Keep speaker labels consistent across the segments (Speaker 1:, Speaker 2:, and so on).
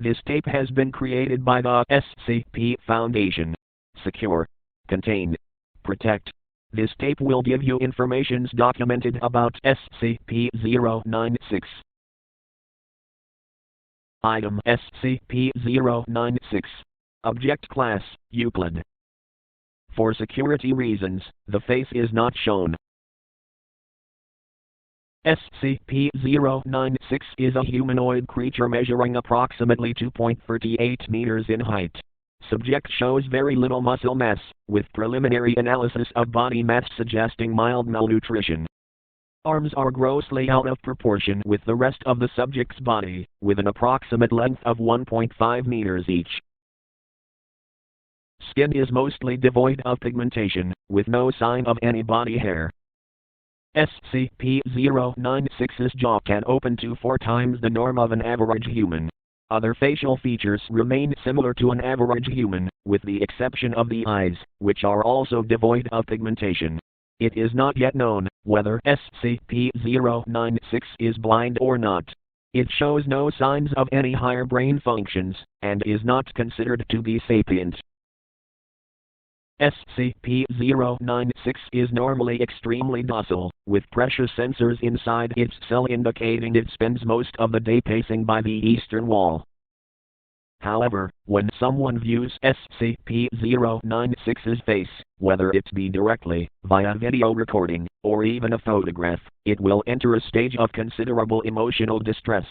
Speaker 1: This tape has been created by the SCP Foundation. Secure, contain, protect. This tape will give you informations documented about SCP-096. Item SCP-096. Object Class, Euclid. For security reasons, the face is not shown. SCP-096 is a humanoid creature measuring approximately 2.38 meters in height. Subject shows very little muscle mass, with preliminary analysis of body mass suggesting mild malnutrition. Arms are grossly out of proportion with the rest of the subject's body, with an approximate length of 1.5 meters each. Skin is mostly devoid of pigmentation, with no sign of any body hair. SCP-096's jaw can open to 4 times the norm of an average human. Other facial features remain similar to an average human, with the exception of the eyes, which are also devoid of pigmentation. It is not yet known whether SCP-096 is blind or not. It shows no signs of any higher brain functions, and is not considered to be sapient. SCP-096 is normally extremely docile, with pressure sensors inside its cell indicating it spends most of the day pacing by the eastern wall. However, when someone views SCP-096's face, whether it be directly, via video recording, or even a photograph, it will enter a stage of considerable emotional distress.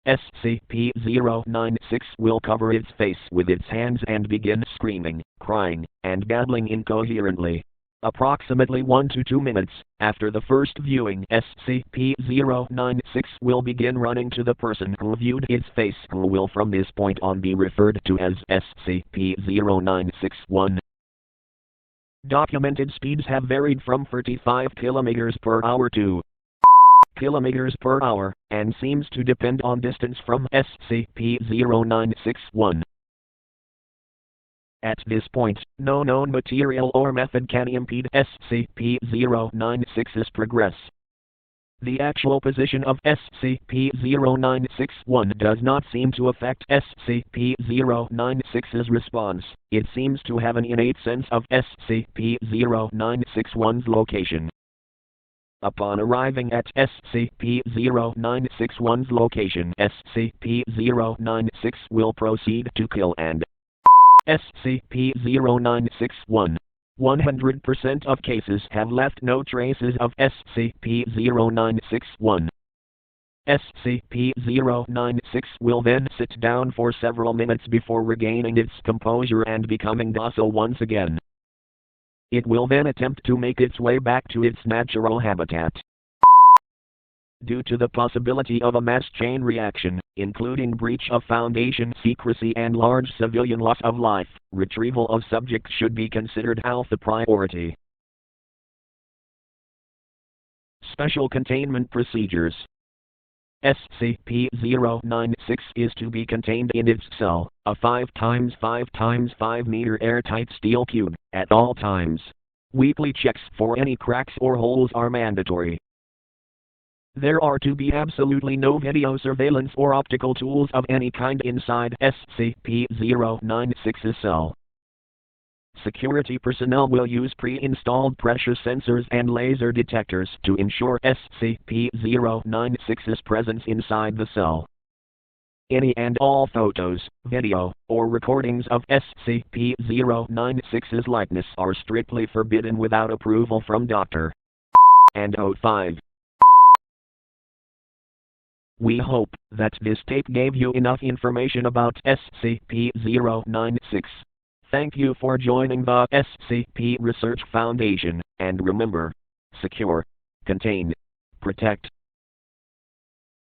Speaker 1: SCP-096 will cover its face with its hands and begin screaming, crying, and babbling incoherently. Approximately 1 to 2 minutes after the first viewing, SCP-096 will begin running to the person who viewed its face, who will from this point on be referred to as SCP-096-1. Documented speeds have varied from 35 km per hour to kilometers per hour, and seems to depend on distance from SCP-096-1. At this point, no known material or method can impede SCP-096's progress. The actual position of SCP-096-1 does not seem to affect SCP-096's response. It seems to have an innate sense of SCP-096-1's location. Upon arriving at SCP-096-1's location, SCP-096 will proceed to kill and SCP-096-1. 100% of cases have left no traces of SCP-096-1. SCP-096 will then sit down for several minutes before regaining its composure and becoming docile once again. It will then attempt to make its way back to its natural habitat. Due to the possibility of a mass chain reaction, including breach of Foundation secrecy and large civilian loss of life, retrieval of subjects should be considered alpha priority. Special Containment Procedures. SCP-096 is to be contained in its cell, a 5 x 5 x 5 meter airtight steel cube, at all times. Weekly checks for any cracks or holes are mandatory. There are to be absolutely no video surveillance or optical tools of any kind inside SCP-096's cell. Security personnel will use pre-installed pressure sensors and laser detectors to ensure SCP-096's presence inside the cell. Any and all photos, video, or recordings of SCP-096's likeness are strictly forbidden without approval from Dr. and O5. We hope that this tape gave you enough information about SCP-096. Thank you for joining the SCP Research Foundation, and remember, secure, contain, protect.